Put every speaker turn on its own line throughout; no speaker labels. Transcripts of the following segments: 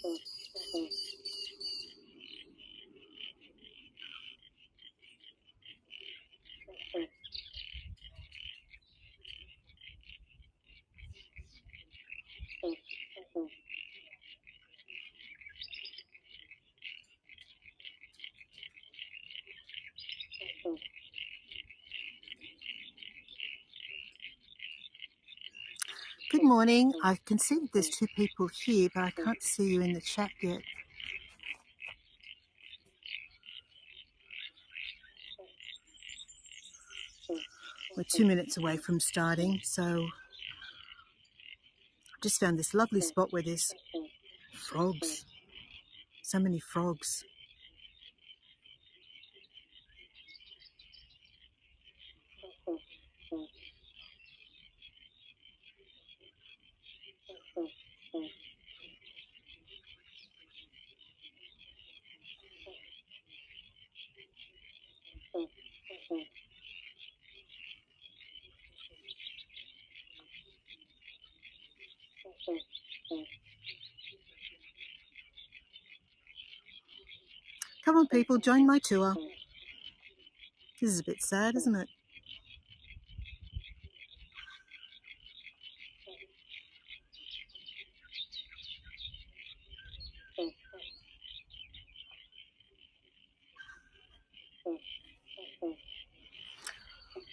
Good morning. I can see that there's two people here, but I can't see you in the chat yet. We're 2 minutes away from starting, so I just found this lovely spot where there's frogs. So many frogs. Come on, people, join my tour. This is a bit sad, isn't it?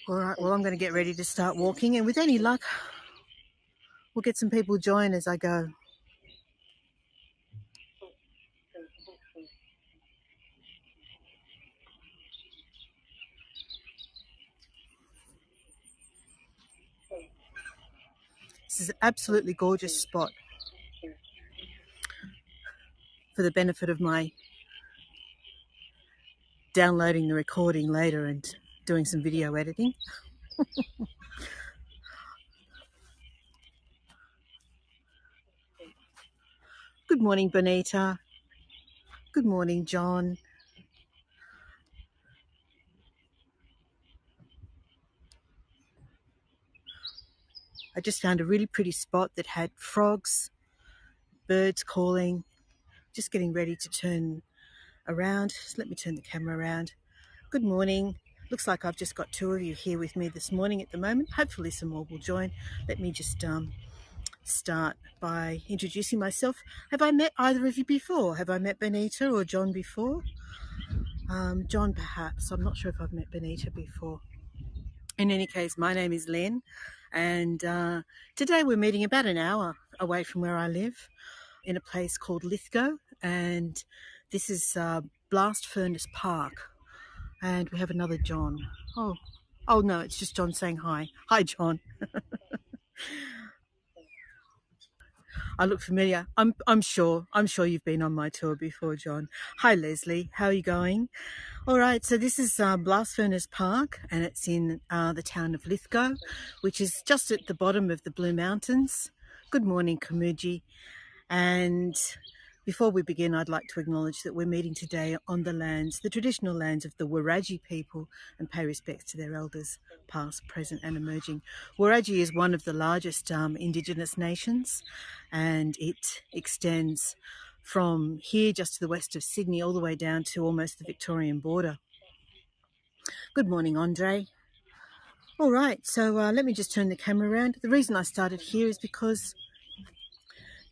All right, well, I'm going to get ready to start walking, and with any luck, we'll get some people join as I go. This is an absolutely gorgeous spot for the benefit of my downloading the recording later and doing some video editing. Good morning, Bonita. Good morning, John. I just found a really pretty spot that had frogs, birds calling, just getting ready to turn around. Just let me turn the camera around. Good morning. Looks like I've just got two of you here with me this morning at the moment. Hopefully some more will join. Let me just start by introducing myself. Have I met either of you before? Have I met Benita or John before? John perhaps. I'm not sure if I've met Benita before. In any case, my name is Len, and today we're meeting about an hour away from where I live in a place called Lithgow, and this is Blast Furnace Park, and we have another John. Oh no, it's just John saying hi. Hi, John. I look familiar. I'm sure you've been on my tour before, John. Hi, Leslie. How are you going? All right, so this is Blast Furnace Park, and it's in the town of Lithgow, which is just at the bottom of the Blue Mountains. Good morning, Kamuji. And before we begin, I'd like to acknowledge that we're meeting today on the lands, the traditional lands of the Wurundjeri people, and pay respects to their elders, past, present and emerging. Wurundjeri is one of the largest Indigenous nations, and it extends from here just to the west of Sydney all the way down to almost the Victorian border. Good morning, Andre. All right, so let me just turn the camera around. The reason I started here is because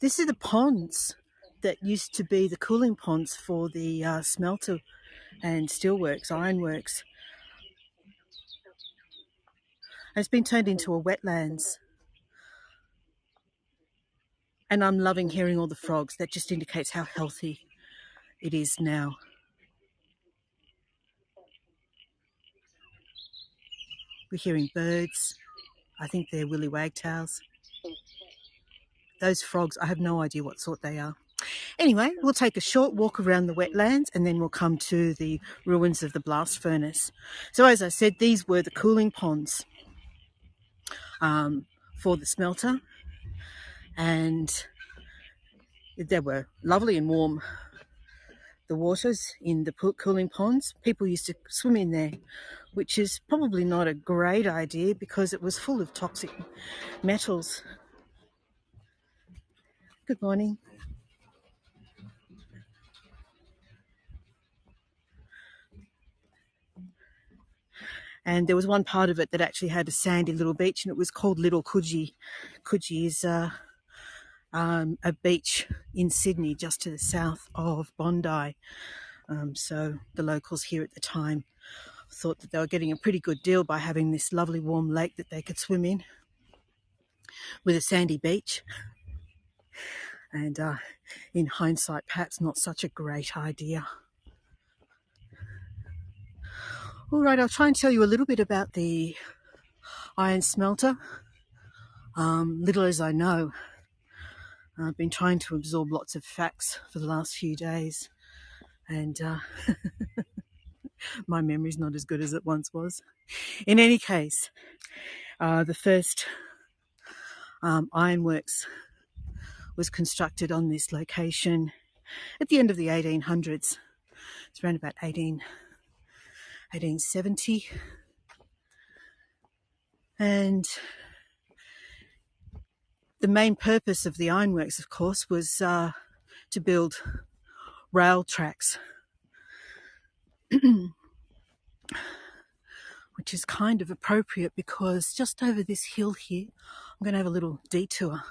these are the ponds that used to be the cooling ponds for the smelter and steelworks, ironworks. And it's been turned into a wetlands. And I'm loving hearing all the frogs. That just indicates how healthy it is now. We're hearing birds. I think they're willy wagtails. Those frogs, I have no idea what sort they are. Anyway, we'll take a short walk around the wetlands and then we'll come to the ruins of the blast furnace. So as I said, these were the cooling ponds for the smelter, and they were lovely and warm. The waters in the cooling ponds, people used to swim in there, which is probably not a great idea because it was full of toxic metals. Good morning. And there was one part of it that actually had a sandy little beach, and it was called Little Coogee. Coogee is a beach in Sydney, just to the south of Bondi. So the locals here at the time thought that they were getting a pretty good deal by having this lovely warm lake that they could swim in with a sandy beach. And in hindsight, perhaps not such a great idea. All right, I'll try and tell you a little bit about the iron smelter. Little as I know, I've been trying to absorb lots of facts for the last few days, and my memory's not as good as it once was. In any case, the first ironworks was constructed on this location at the end of the 1800s. It's around about 1870. And the main purpose of the ironworks, of course, was to build rail tracks, which is kind of appropriate because just over this hill here, I'm going to have a little detour.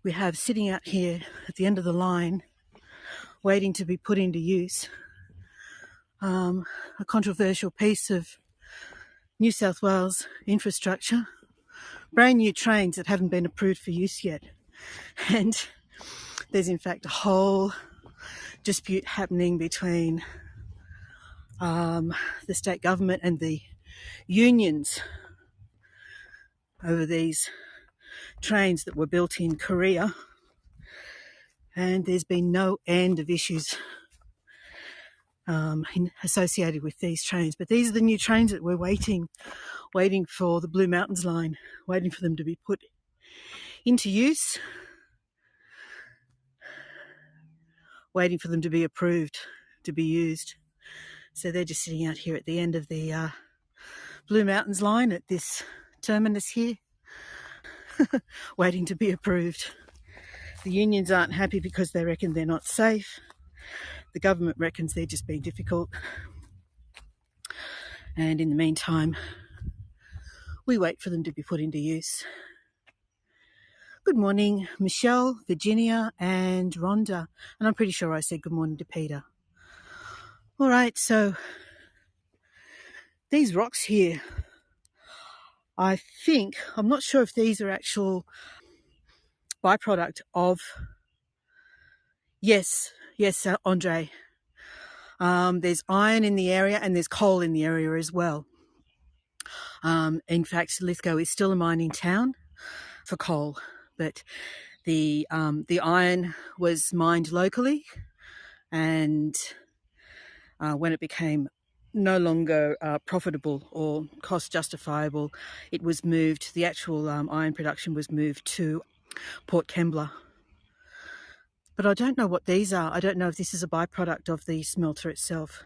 We have sitting out here at the end of the line, waiting to be put into use, a controversial piece of New South Wales infrastructure, brand new trains that haven't been approved for use yet. And there's in fact a whole dispute happening between the state government and the unions over these trains that were built in Korea. And there's been no end of issues associated with these trains. But these are the new trains that we're waiting for the Blue Mountains line, waiting for them to be put into use, waiting for them to be approved to be used. So they're just sitting out here at the end of the Blue Mountains line at this terminus here, waiting to be approved. The unions aren't happy because they reckon they're not safe. The government reckons they're just being difficult. And in the meantime, we wait for them to be put into use. Good morning, Michelle, Virginia, and Rhonda. And I'm pretty sure I said good morning to Peter. All right, so these rocks here, I'm not sure if these are actual byproduct of, yes, Andre. There's iron in the area and there's coal in the area as well. In fact, Lithgow is still a mining town for coal, but the iron was mined locally, and when it became no longer profitable or cost justifiable, it was moved. The actual iron production was moved to Port Kembla. But I don't know what these are. I don't know if this is a byproduct of the smelter itself.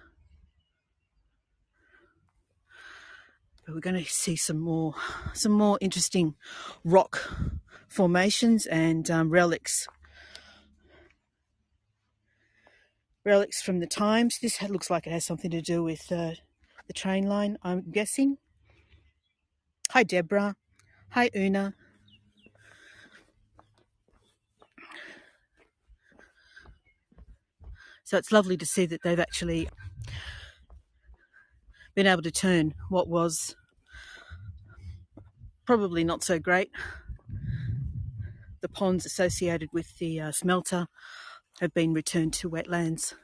But we're going to see some more interesting rock formations and relics from the times. This looks like it has something to do with the train line, I'm guessing. Hi, Deborah. Hi, Una. So it's lovely to see that they've actually been able to turn what was probably not so great. The ponds associated with the smelter have been returned to wetlands.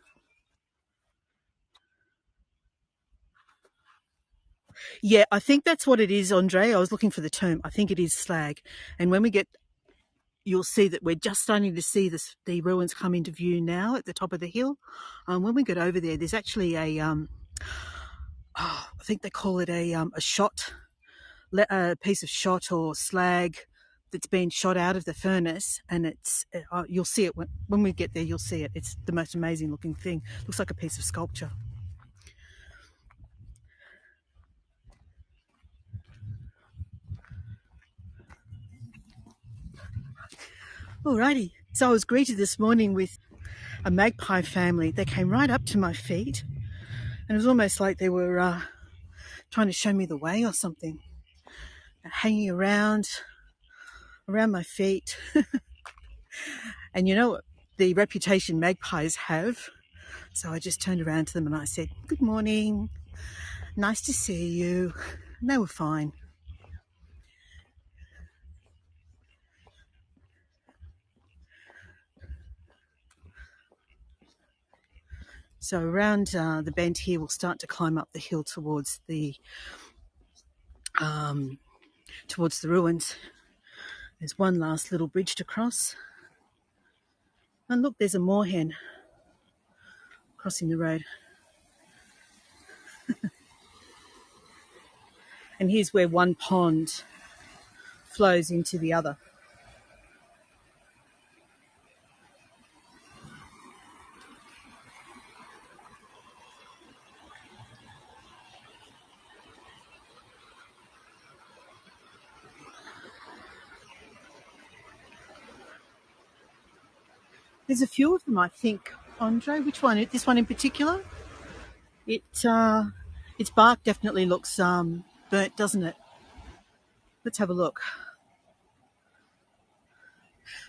Yeah, I think that's what it is, Andre. I was looking for the term. I think it is slag. And when we get, you'll see that we're just starting to see the ruins come into view now at the top of the hill. When we get over there, there's actually a I think they call it a piece of shot or slag that's been shot out of the furnace, and it's you'll see it when we get there. You'll see it. It's the most amazing looking thing. Looks like a piece of sculpture. Alrighty, so I was greeted this morning with a magpie family. They came right up to my feet, and it was almost like they were trying to show me the way or something. Hanging around my feet. And you know the reputation magpies have. So I just turned around to them and I said, "Good morning. Nice to see you." And they were fine. So around the bend here, we'll start to climb up the hill towards the ruins. There's one last little bridge to cross. And look, there's a moorhen crossing the road. And here's where one pond flows into the other. There's a few of them, I think. Andre, which one? This one in particular? Its bark definitely looks burnt, doesn't it? Let's have a look.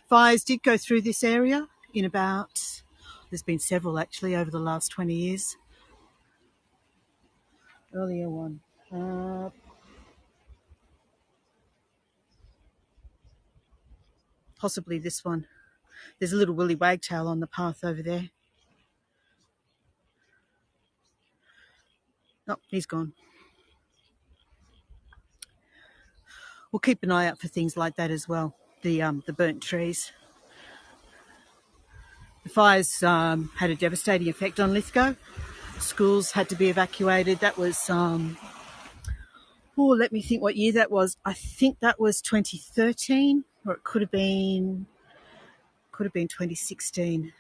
Fires did go through this area in about, there's been several actually over the last 20 years. Earlier one. Possibly this one. There's a little willy wagtail on the path over there. Oh, he's gone. We'll keep an eye out for things like that as well. The burnt trees. The fires had a devastating effect on Lithgow. Schools had to be evacuated. That was, let me think what year that was. I think that was 2013, or it could have been 2016.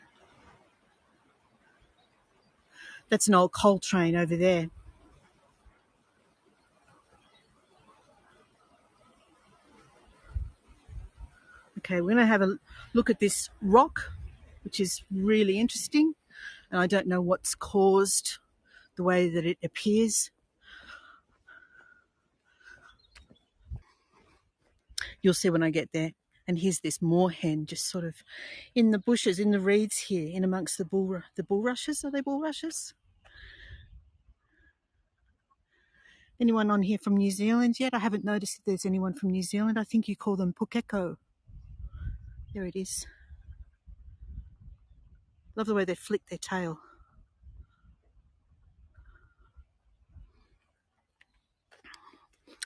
That's an old coal train over there. Okay, we're going to have a look at this rock, which is really interesting. And I don't know what's caused the way that it appears. You'll see when I get there. And here's this moorhen just sort of in the bushes, in the reeds here, in amongst the bulrushes. Are they bulrushes? Anyone on here from New Zealand yet? I haven't noticed if there's anyone from New Zealand. I think you call them pukeko. There it is. Love the way they flick their tail.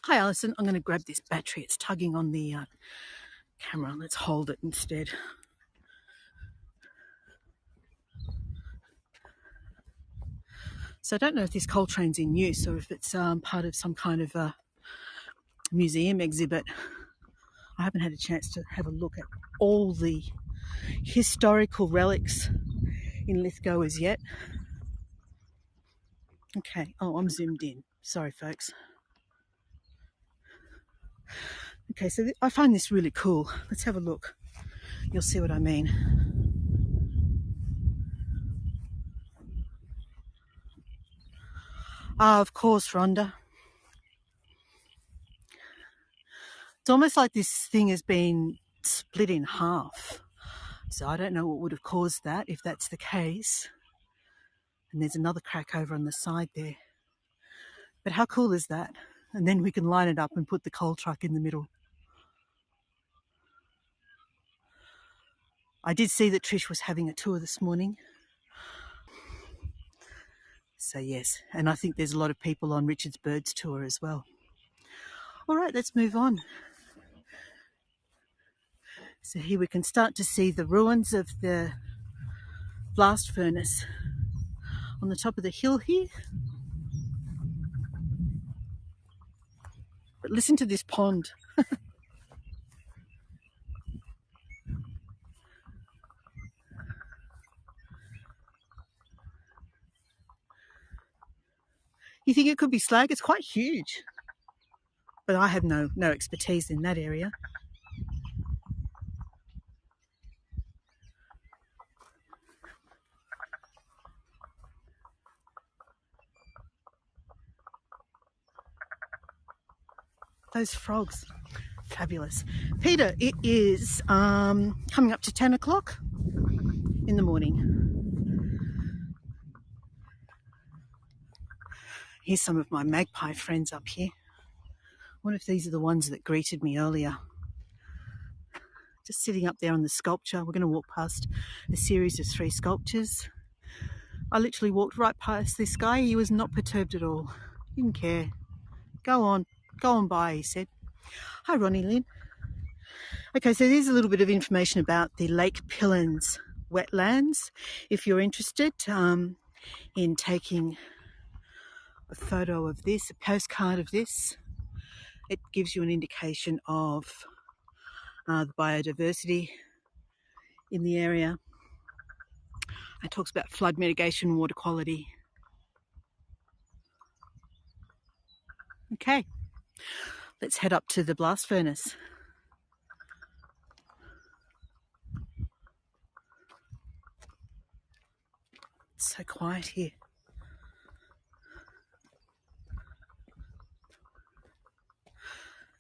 Hi, Alison. I'm going to grab this battery. It's tugging on the camera. Let's hold it instead. So I don't know if this coal train's in use or if it's part of some kind of a museum exhibit. I haven't had a chance to have a look at all the historical relics in Lithgow as yet. Okay. Oh, I'm zoomed in. Sorry, folks. Okay, so I find this really cool. Let's have a look. You'll see what I mean. Ah, of course, Rhonda. It's almost like this thing has been split in half. So I don't know what would have caused that, if that's the case. And there's another crack over on the side there. But how cool is that? And then we can line it up and put the coal truck in the middle. I did see that Trish was having a tour this morning. So yes, and I think there's a lot of people on Richard's Birds tour as well. All right, let's move on. So here we can start to see the ruins of the blast furnace on the top of the hill here. But listen to this pond. You think it could be slag? It's quite huge. But I have no expertise in that area. those frogs. Fabulous. Peter, it is coming up to 10 o'clock in the morning. Here's some of my magpie friends up here. I wonder if these are the ones that greeted me earlier. Just sitting up there on the sculpture. We're going to walk past a series of 3 sculptures. I literally walked right past this guy. He was not perturbed at all. Didn't care. Go on by, he said. Hi, Ronnie Lynn. Okay, so there's a little bit of information about the Lake Pillins wetlands. If you're interested in taking a photo of this, a postcard of this, it gives you an indication of the biodiversity in the area. It talks about flood mitigation and water quality. Okay, let's head up to the blast furnace. It's so quiet here.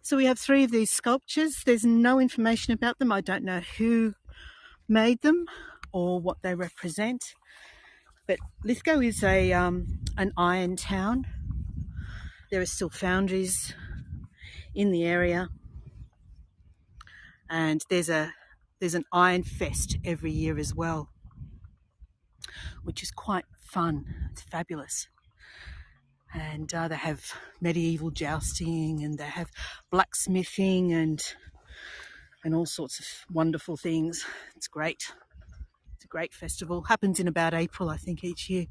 So we have 3 of these sculptures. There's no information about them. I don't know who made them or what they represent. But Lithgow is an iron town. There are still foundries in the area, and there's an iron fest every year as well, which is quite fun. It's fabulous. And they have medieval jousting, and they have blacksmithing and all sorts of wonderful things. It's great. It's a great festival. Happens in about April, I think, each year.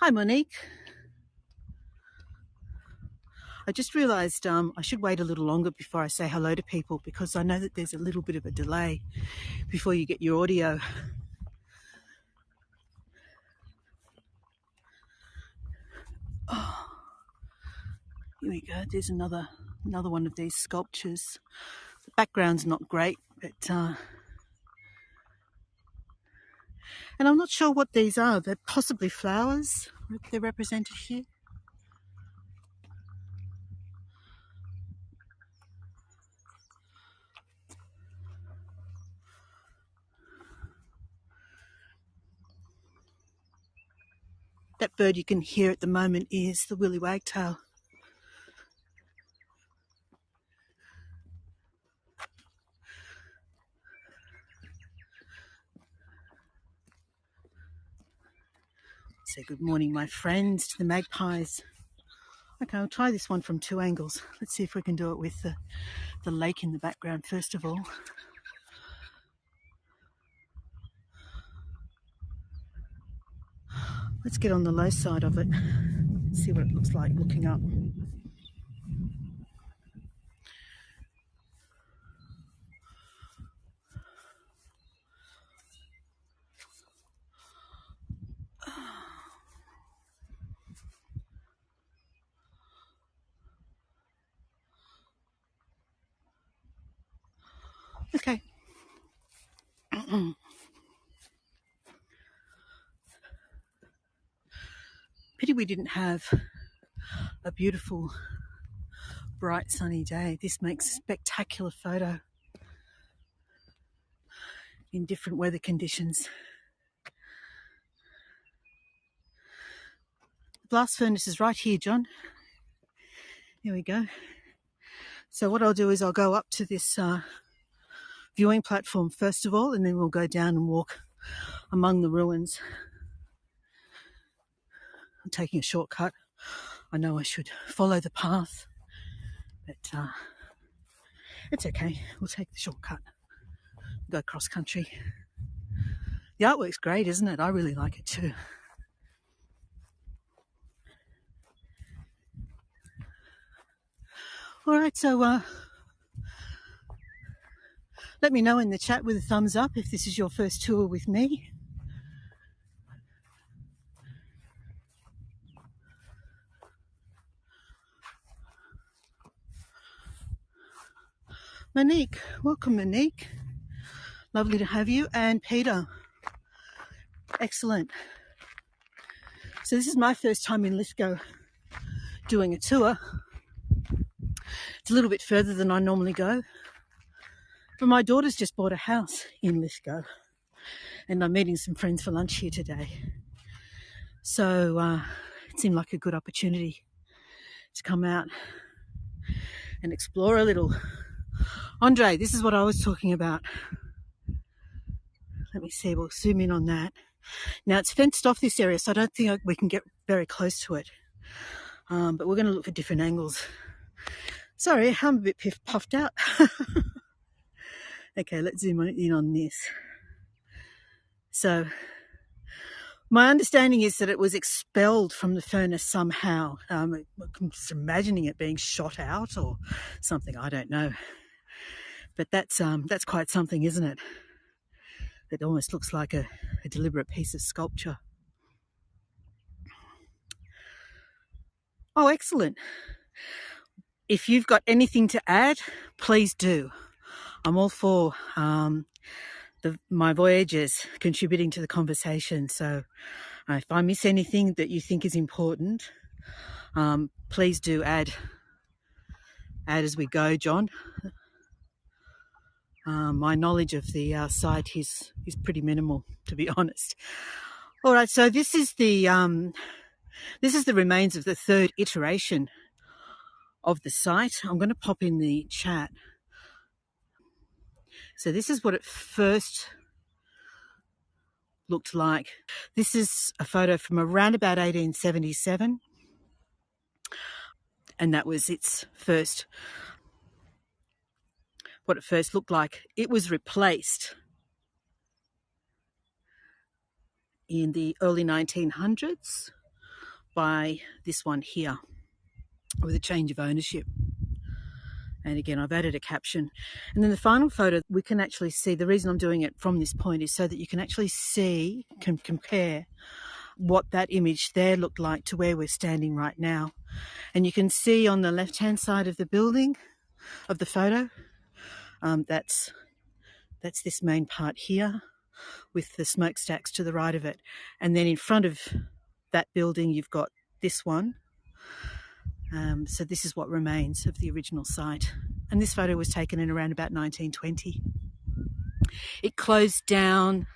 Hi, Monique. I just realised I should wait a little longer before I say hello to people, because I know that there's a little bit of a delay before you get your audio. Oh, here we go. There's another one of these sculptures. The background's not great, but and I'm not sure what these are. They're possibly flowers. They're represented here. That bird you can hear at the moment is the willy wagtail. Say good morning, my friends, to the magpies. Okay, I'll try this one from 2 angles. Let's see if we can do it with the lake in the background first of all. Let's get on the low side of it, see what it looks like looking up. Okay. Pity we didn't have a beautiful, bright, sunny day. This makes a spectacular photo in different weather conditions. The blast furnace is right here, John. Here we go. So what I'll do is I'll go up to this viewing platform first of all, and then we'll go down and walk among the ruins. I'm taking a shortcut. I know I should follow the path, but it's okay. We'll take the shortcut. Go cross country. The artwork's great, isn't it? I really like it too. All right, so let me know in the chat with a thumbs up if this is your first tour with me. Monique, welcome Monique. Lovely to have you. And Peter, Excellent. So this is my first time in Lithgow doing a tour. It's a little bit further than I normally go. But my daughter's just bought a house in Lithgow, and I'm meeting some friends for lunch here today. So it seemed like a good opportunity to come out and explore a little. Andre, this is what I was talking about. Let me see, we'll zoom in on that. Now it's fenced off this area, so I don't think we can get very close to it. But we're going to look for different angles. Sorry, I'm a bit puffed out. Okay, let's zoom in on this. So my understanding is that it was expelled from the furnace somehow. I'm just imagining it being shot out or something, I don't know. But that's quite something, isn't it? It almost looks like a deliberate piece of sculpture. Oh, excellent. If you've got anything to add, please do. I'm all for my voyagers contributing to the conversation. So if I miss anything that you think is important, please do add as we go, John. My knowledge of the site is pretty minimal, to be honest. All right, so this is the remains of the third iteration of the site. I'm going to pop in the chat. So this is what it first looked like. This is a photo from around about 1877, and that was its first. What it first looked like. It was replaced in the early 1900s by this one here with a change of ownership. And again, I've added a caption. And then the final photo, we can actually see, the reason I'm doing it from this point is so that you can actually see, can compare what that image there looked like to where we're standing right now. And you can see on the left-hand side of the building, of the photo, that's this main part here with the smokestacks to the right of it. And then in front of that building, you've got this one. So this is what remains of the original site. And this photo was taken in around about 1920. It closed down.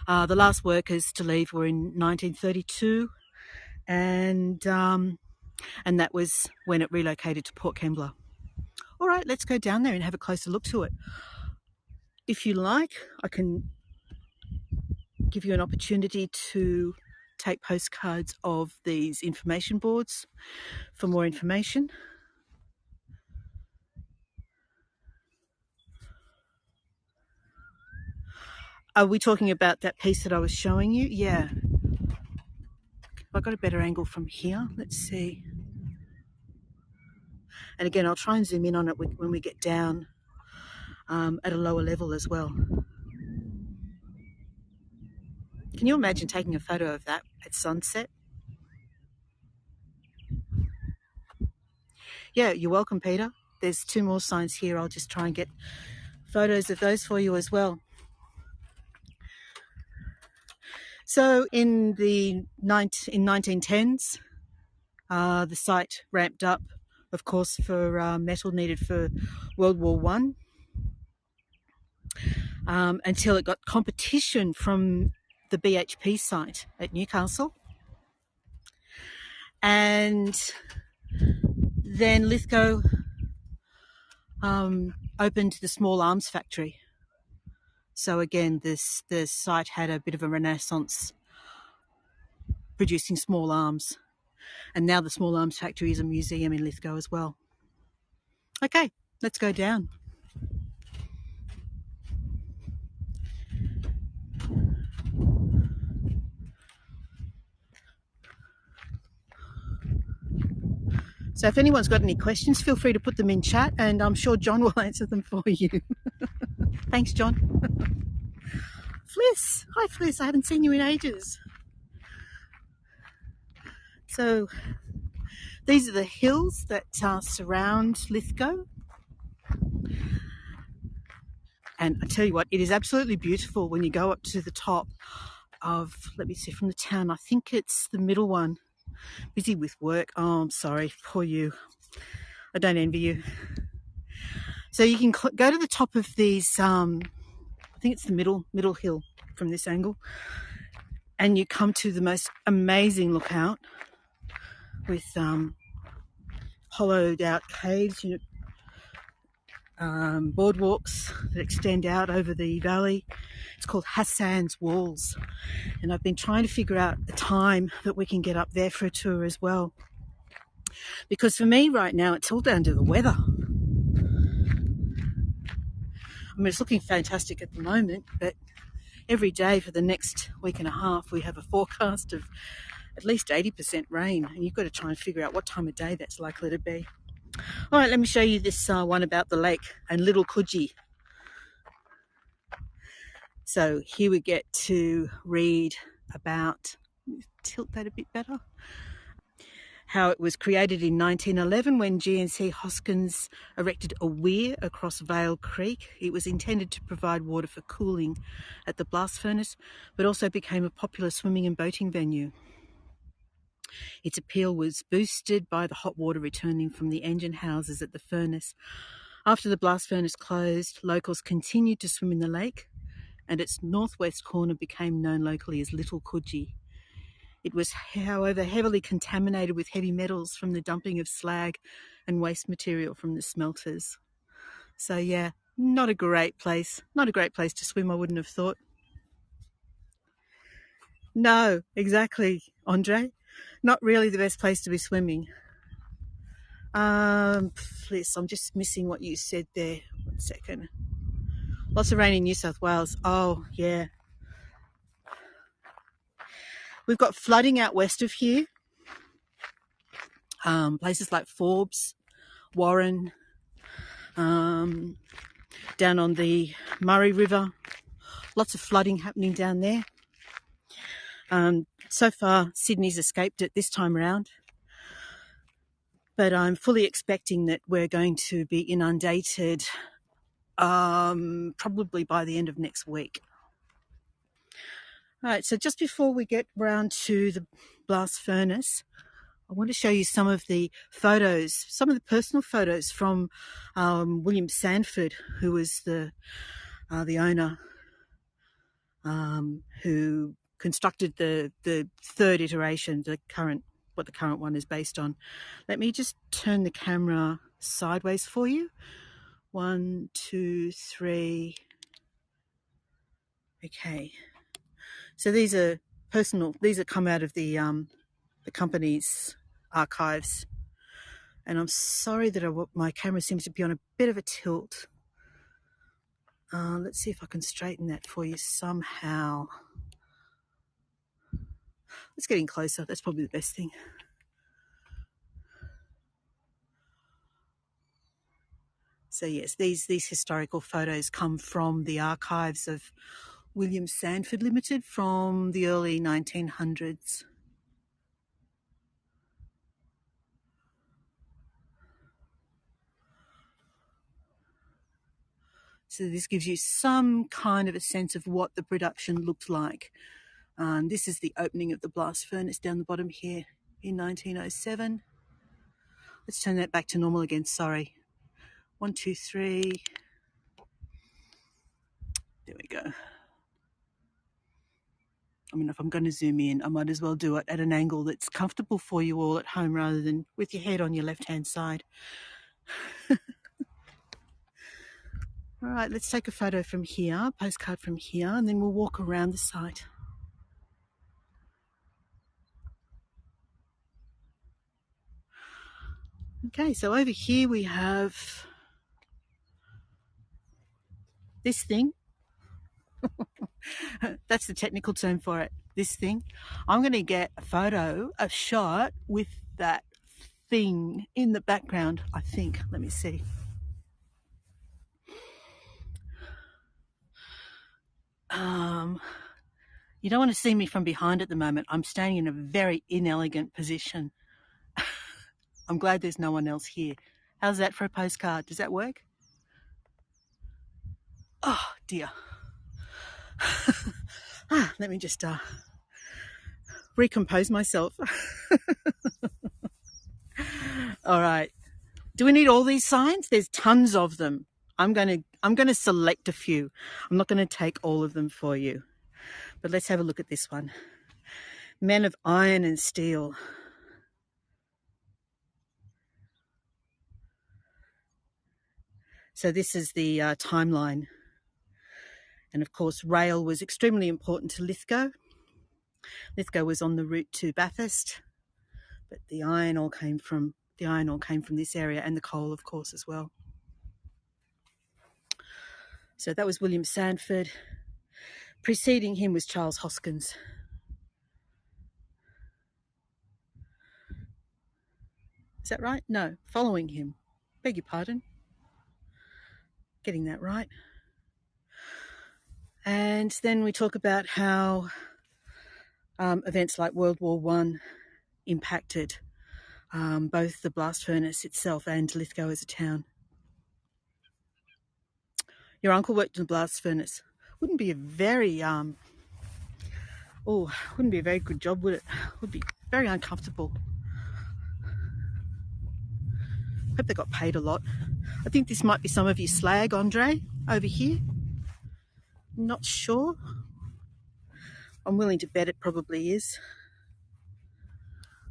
The last workers to leave were in 1932. And that was when it relocated to Port Kembla. All right, let's go down there and have a closer look to it. If you like, I can give you an opportunity to take postcards of these information boards for more information. Are we talking about that piece that I was showing you? Yeah. Have I got a better angle from here? Let's see. And again, I'll try and zoom in on it when we get down at a lower level as well. Can you imagine taking a photo of that at sunset? Yeah, you're welcome, Peter. There's 2 more signs here. I'll just try and get photos of those for you as well. So in the 1910s, the site ramped up, of course, for metal needed for World War I, until it got competition from the BHP site at Newcastle. And then Lithgow opened the small arms factory. So again, the site had a bit of a renaissance producing small arms. And now the small arms factory is a museum in Lithgow as well. Okay, let's go down. So if anyone's got any questions, feel free to put them in chat and I'm sure John will answer them for you. Thanks, John. Fliss. Hi, Fliss. I haven't seen you in ages. So these are the hills that surround Lithgow. And I tell you what, it is absolutely beautiful when you go up to the top. of, let me see, from the town. I think it's the middle one. Busy with work. Oh, I'm sorry. Poor you. I don't envy you. So you can go to the top of these, I think it's the middle hill from this angle, and you come to the most amazing lookout with hollowed out caves, boardwalks that extend out over the valley. It's called Hassan's Walls, and I've been trying to figure out the time that we can get up there for a tour as well, because for me right now it's all down to the weather. I mean, it's looking fantastic at the moment, but every day for the next week and a half we have a forecast of at least 80% rain, and you've got to try and figure out what time of day that's likely to be. All right, let me show you this one about the lake and Little Coogee. So here we get to read about, tilt that a bit better, how it was created in 1911 when GNC Hoskins erected a weir across Vale Creek. It was intended to provide water for cooling at the blast furnace, but also became a popular swimming and boating venue. Its appeal was boosted by the hot water returning from the engine houses at the furnace. After the blast furnace closed, locals continued to swim in the lake, and its northwest corner became known locally as Little Coogee. It was, however, heavily contaminated with heavy metals from the dumping of slag and waste material from the smelters. So yeah, not a great place to swim, I wouldn't have thought. No, exactly, Andre. Not really the best place to be swimming. Please, I'm just missing what you said there. 1 second. Lots of rain in New South Wales. Oh, yeah. We've got flooding out west of here. Places like Forbes, Warren, down on the Murray River. Lots of flooding happening down there. So far, Sydney's escaped it this time around. But I'm fully expecting that we're going to be inundated probably by the end of next week. All right, so just before we get round to the blast furnace, I want to show you some of the photos, some of the personal photos from William Sanford, who was the owner who constructed the third iteration, what the current one is based on. Let me just turn the camera sideways for you. 1, 2, 3. Okay. So these are personal. These are come out of the company's archives, and I'm sorry that my camera seems to be on a bit of a tilt. Let's see if I can straighten that for you somehow. Let's get in closer. That's probably the best thing. So yes, these historical photos come from the archives of William Sanford Limited from the early 1900s. So this gives you some kind of a sense of what the production looked like. This is the opening of the blast furnace down the bottom here in 1907. Let's turn that back to normal again, sorry. 1, 2, 3. There we go. I mean, if I'm going to zoom in, I might as well do it at an angle that's comfortable for you all at home rather than with your head on your left-hand side. All right, let's take a photo from here, postcard from here, and then we'll walk around the site. Okay, so over here we have this thing. That's the technical term for it, this thing. I'm going to get a shot with that thing in the background, I think. Let me see. You don't want to see me from behind at the moment. I'm standing in a very inelegant position. I'm glad there's no one else here. How's that for a postcard? Does that work? Oh, dear. Let me just recompose myself. All right. Do we need all these signs? There's tons of them. I'm going to select a few. I'm not going to take all of them for you. But let's have a look at this one. Men of iron and steel. So this is the timeline. And of course, rail was extremely important to Lithgow. Lithgow was on the route to Bathurst, but the iron ore came from this area, and the coal, of course, as well. So that was William Sandford. Preceding him was Charles Hoskins. Is that right? No, following him. Beg your pardon. Getting that right. And then we talk about how events like World War I impacted both the blast furnace itself and Lithgow as a town. Your uncle worked in the blast furnace. Wouldn't be a very good job, would it? Would be very uncomfortable. Hope they got paid a lot. I think this might be some of your slag, Andre, over here. Not sure. I'm willing to bet it probably is.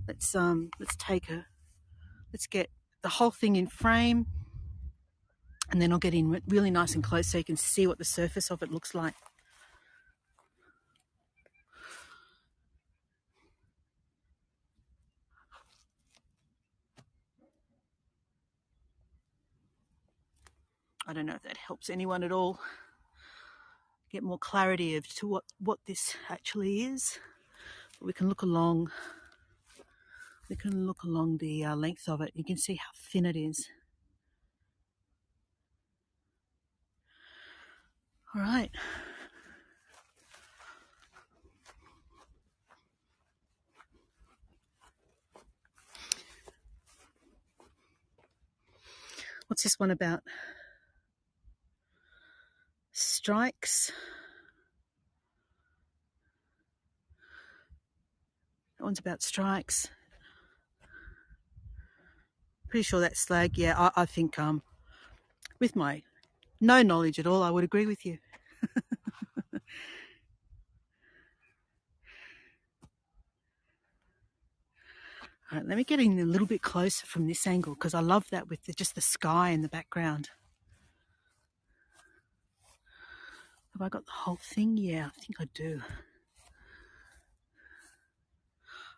Let's get the whole thing in frame, and then I'll get in really nice and close so you can see what the surface of it looks like. I don't know if that helps anyone at all get more clarity as to what this actually is. But we can look along the length of it. You can see how thin it is. All right. What's this one about? Strikes. That one's about strikes. Pretty sure that's slag. Yeah, I think with my no knowledge at all, I would agree with you. All right, let me get in a little bit closer from this angle because I love that with just the sky in the background. Have I got the whole thing? Yeah, I think I do.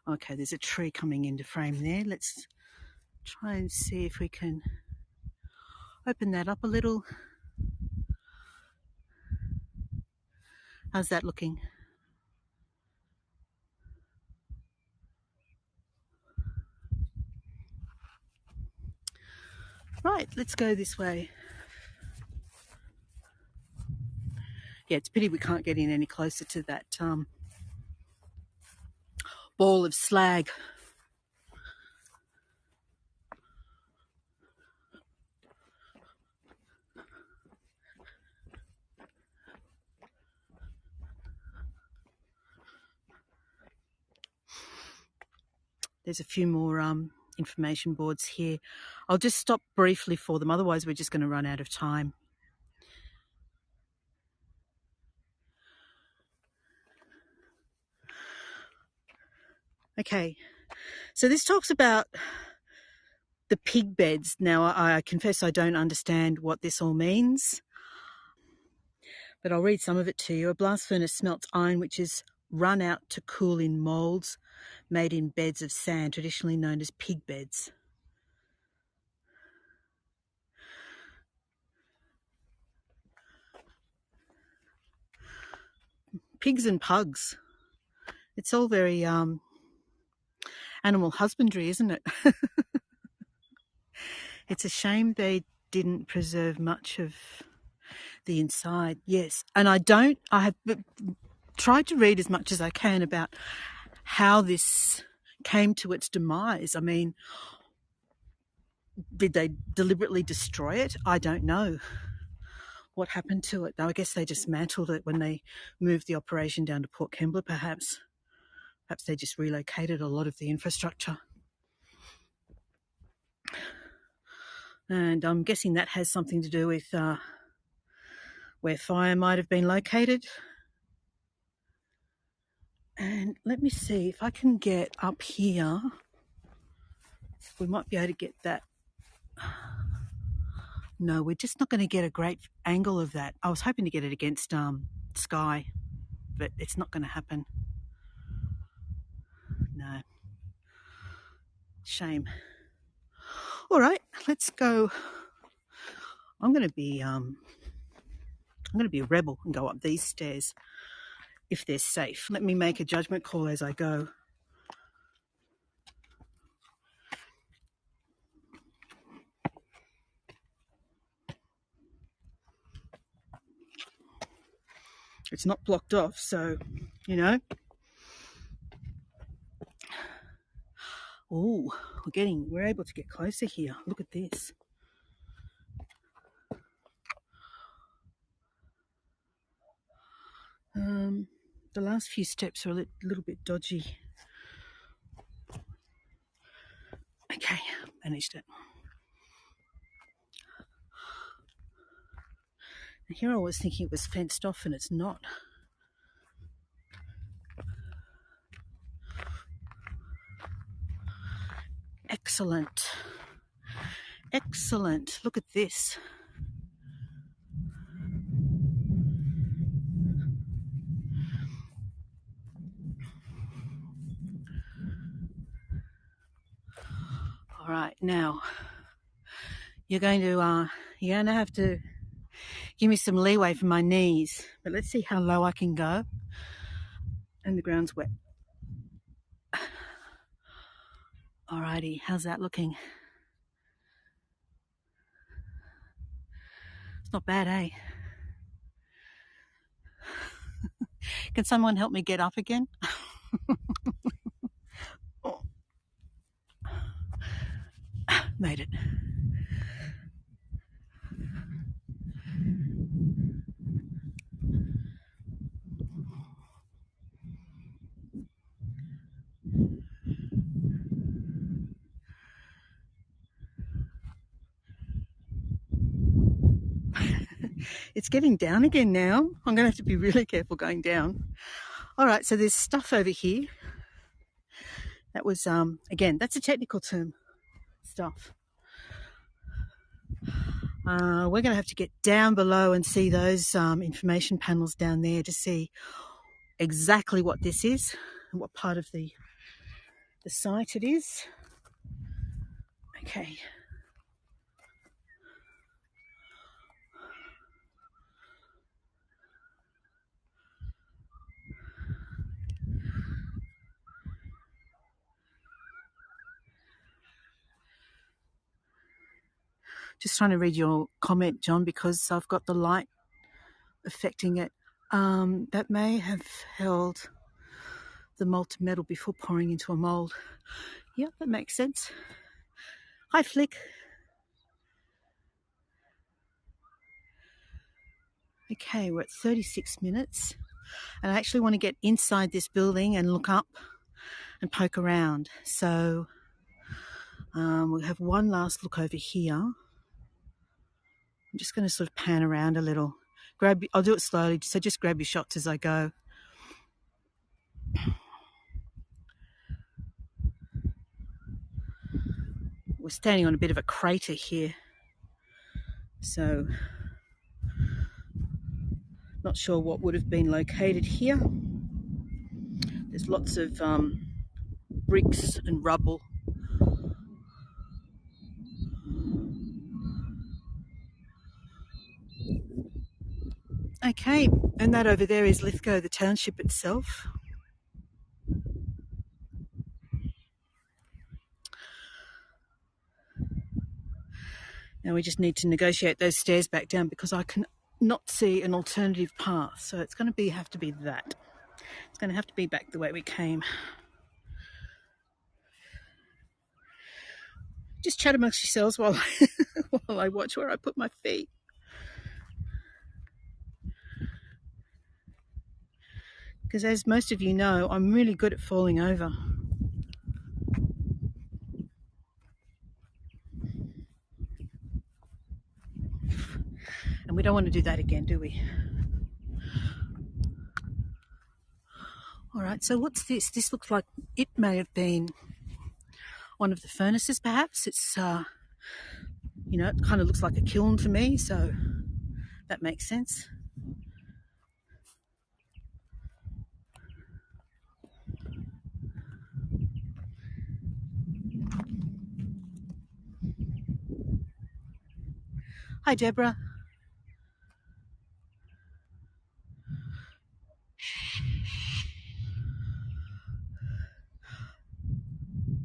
Okay, there's a tree coming into frame there. Let's try and see if we can open that up a little. How's that looking? Right, let's go this way. Yeah, it's a pity we can't get in any closer to that ball of slag. There's a few more information boards here. I'll just stop briefly for them, otherwise we're just going to run out of time. Okay, so this talks about the pig beds. Now, I confess I don't understand what this all means, but I'll read some of it to you. A blast furnace smelts iron which is run out to cool in moulds made in beds of sand, traditionally known as pig beds. Pigs and pugs. It's all very animal husbandry, isn't it? It's a shame they didn't preserve much of the inside. Yes, and I have tried to read as much as I can about how this came to its demise. I mean, did they deliberately destroy it? I don't know. what happened to it. I guess they dismantled it when they moved the operation down to Port Kembla, perhaps. Perhaps they just relocated a lot of the infrastructure. And I'm guessing that has something to do with where fire might have been located. And let me see if I can get up here. We might be able to get that. No, we're just not going to get a great angle of that. I was hoping to get it against sky, but it's not going to happen. No. Shame. All right, let's go. I'm going to be a rebel and go up these stairs if they're safe. Let me make a judgment call as I go. It's not blocked off, so, you know. Oh, we're able to get closer here. Look at this. The last few steps are a little bit dodgy. Okay, managed it. And here I was thinking it was fenced off and it's not. Excellent. Excellent. Look at this. All right, now you're going to have to give me some leeway for my knees, but let's see how low I can go. And the ground's wet. Alrighty, how's that looking? It's not bad, eh? Can someone help me get up again? Oh. Made it. It's getting down again now. I'm going to have to be really careful going down. All right, so there's stuff over here. That was, again, that's a technical term, stuff. We're going to have to get down below and see those information panels down there to see exactly what this is and what part of the site it is. Okay. Just trying to read your comment, John, because I've got the light affecting it. That may have held the molten metal before pouring into a mould. Yep, that makes sense. Hi, Flick. Okay, we're at 36 minutes. And I actually want to get inside this building and look up and poke around. So we'll have one last look over here. I'm just going to sort of pan around a little. I'll do it slowly, so just grab your shots as I go. We're standing on a bit of a crater here, so not sure what would have been located here. There's lots of bricks and rubble. Okay, and that over there is Lithgow, the township itself. Now we just need to negotiate those stairs back down because I can not see an alternative path. So it's going to have to be that. It's going to have to be back the way we came. Just chat amongst yourselves while I watch where I put my feet. because as most of you know, I'm really good at falling over. And we don't want to do that again, do we? All right, so what's this? This looks like it may have been one of the furnaces, perhaps. It's, you know, it kind of looks like a kiln to me, so that makes sense. Hi, Deborah.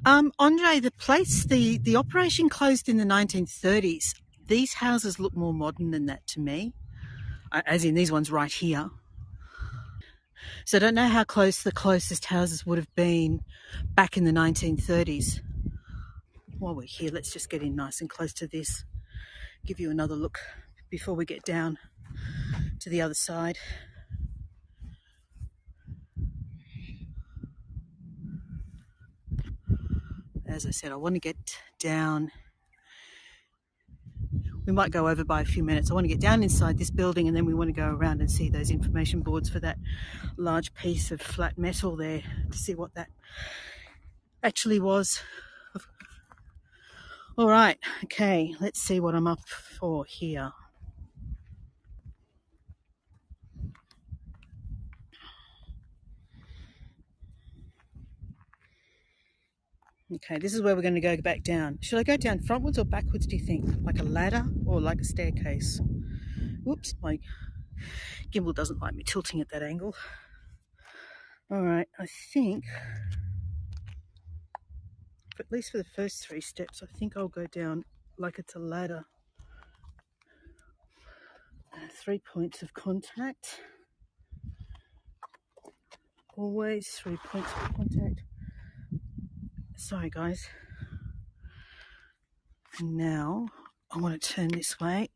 Andre, the operation closed in the 1930s. These houses look more modern than that to me, as in these ones right here. So I don't know how close the closest houses would have been back in the 1930s. While we're here, let's just get in nice and close to this, give you another look before we get down to the other side. As I said, I want to get down. We might go over by a few minutes. I want to get down inside this building, and then we want to go around and see those information boards for that large piece of flat metal there to see what that actually was. All right, okay, let's see what I'm up for here. Okay, this is where we're going to go back down. Should I go down frontwards or backwards, do you think? Like a ladder or like a staircase? Whoops, my gimbal doesn't like me tilting at that angle. All right, I think, at least for the first 3 steps, I think I'll go down like it's a ladder. 3 points of contact. Always 3 points of contact. Sorry, guys. And now I want to turn this way.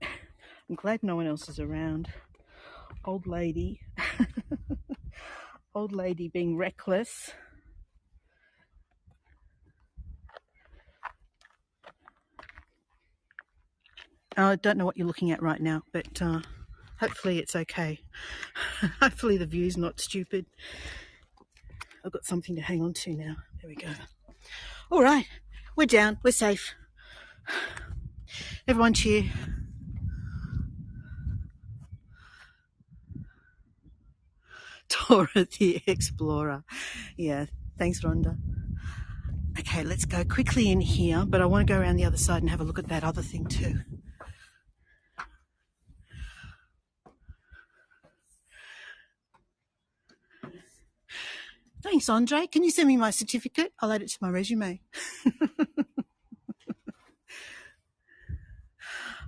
I'm glad no one else is around. Old lady. Old lady being reckless. I don't know what you're looking at right now, but hopefully it's okay. Hopefully the view's not stupid. I've got something to hang on to now. There we go. All right, we're down. We're safe. Everyone cheer. Dora the Explorer. Yeah, thanks, Rhonda. Okay, let's go quickly in here, but I want to go around the other side and have a look at that other thing too. Thanks, Andre. Can you send me my certificate? I'll add it to my resume.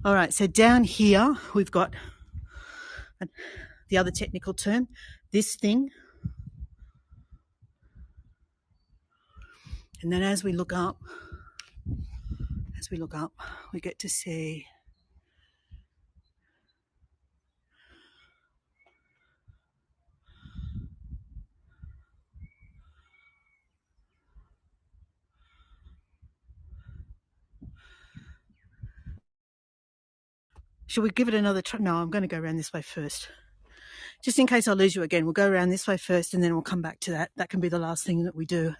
All right, so down here we've got the other technical term, this thing. And then as we look up, we get to see should we give it another try? No, I'm going to go around this way first. Just in case I lose you again, we'll go around this way first and then we'll come back to that. That can be the last thing that we do.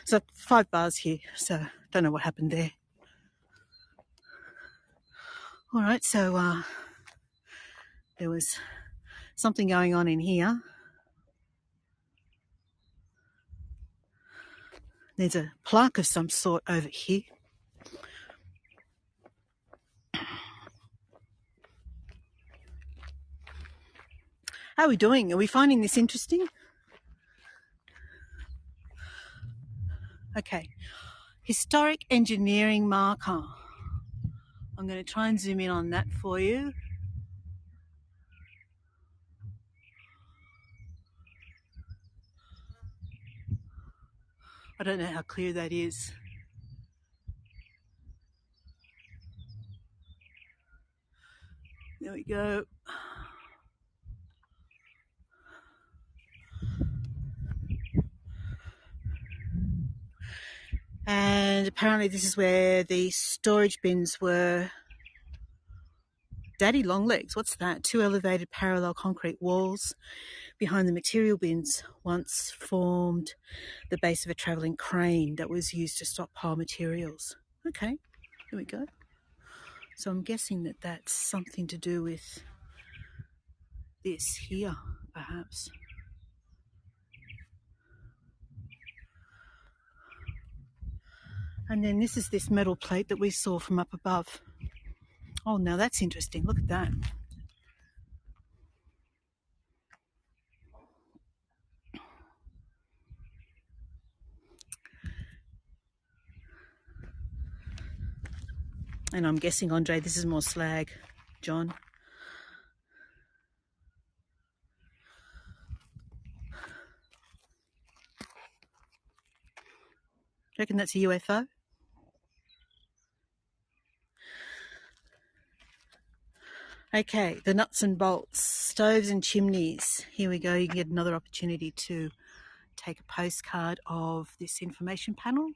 So 5 bars here, so don't know what happened there. All right, so there was something going on in here. There's a plaque of some sort over here. How are we doing? Are we finding this interesting? Okay, historic engineering marker. I'm going to try and zoom in on that for you. I don't know how clear that is. There we go. And apparently this is where the storage bins were. Daddy long legs, what's that? 2 elevated parallel concrete walls behind the material bins once formed the base of a travelling crane that was used to stockpile materials. Okay, here we go. So I'm guessing that that's something to do with this here, perhaps. And then this is this metal plate that we saw from up above. Oh, now that's interesting. Look at that. And I'm guessing, Andre, this is more slag, John. Do you reckon that's a UFO? Okay, the nuts and bolts, stoves and chimneys. Here we go. You can get another opportunity to take a postcard of this information panel.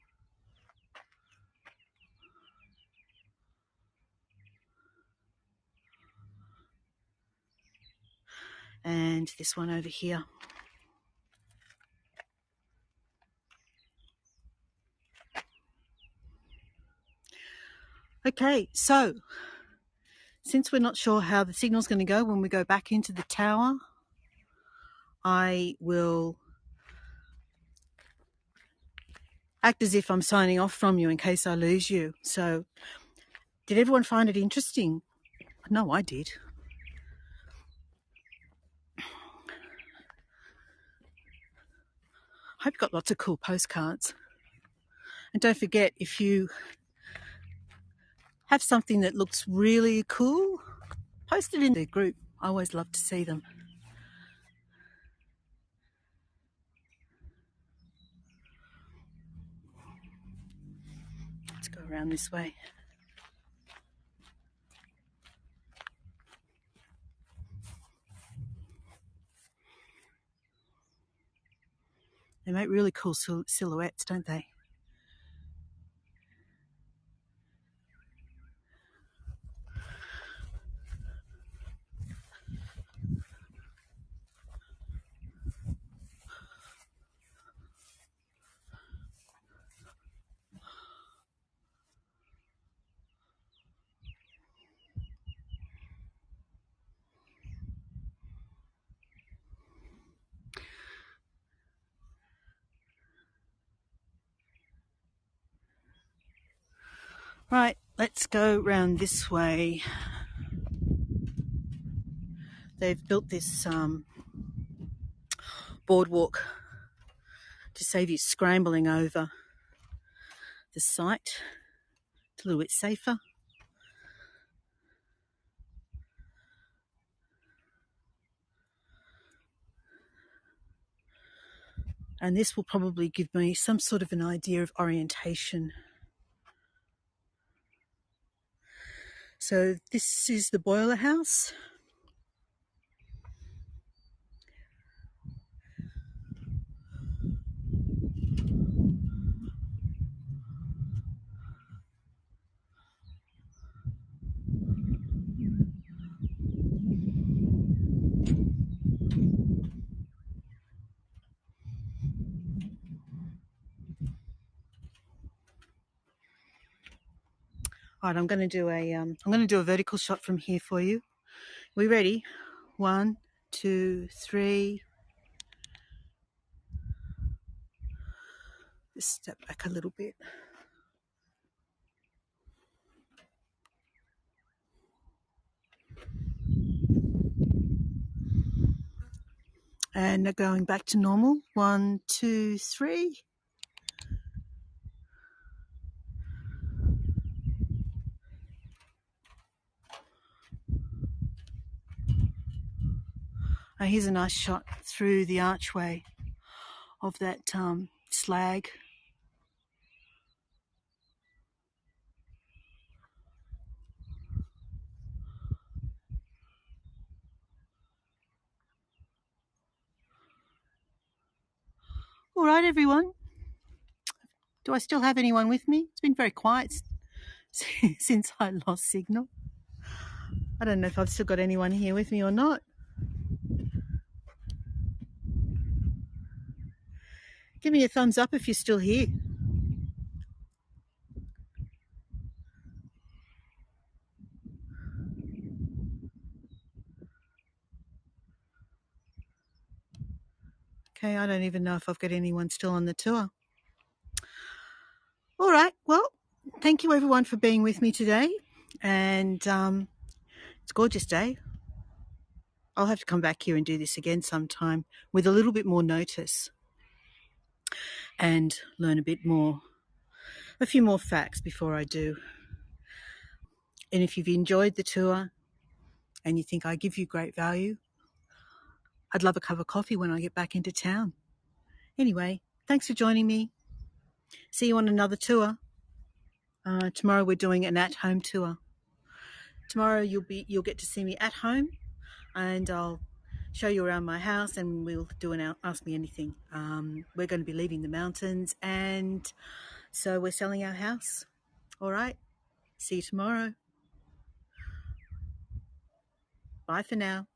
And this one over here. Okay, so since we're not sure how the signal's going to go when we go back into the tower, I will act as if I'm signing off from you in case I lose you. So, did everyone find it interesting? No, I did. I hope you got lots of cool postcards. And don't forget, if you have something that looks really cool, post it in the group. I always love to see them. Let's go around this way. They make really cool silhouettes, don't they? Right, let's go round this way. They've built this boardwalk to save you scrambling over the site. It's a little bit safer. And this will probably give me some sort of an idea of orientation. So this is the boiler house. All right, I'm going to do a vertical shot from here for you. We ready? 1, 2, 3. Just step back a little bit. And going back to normal. 1, 2, 3. Now here's a nice shot through the archway of that slag All right, everyone. Do I still have anyone with me? It's been very quiet since I lost signal. I don't know if I've still got anyone here with me or not. Give me a thumbs up if you're still here. Okay, I don't even know if I've got anyone still on the tour. All right, well, thank you everyone for being with me today. And it's a gorgeous day. I'll have to come back here and do this again sometime with a little bit more notice and learn a few more facts before I do. And if you've enjoyed the tour and you think I give you great value, I'd love a cup of coffee when I get back into town. Anyway, thanks for joining me. See you on another tour. Tomorrow we're doing an at-home tour. Tomorrow you'll get to see me at home, and I'll show you around my house, and we'll do an Ask Me Anything. We're going to be leaving the mountains, and so we're selling our house. All right. See you tomorrow. Bye for now.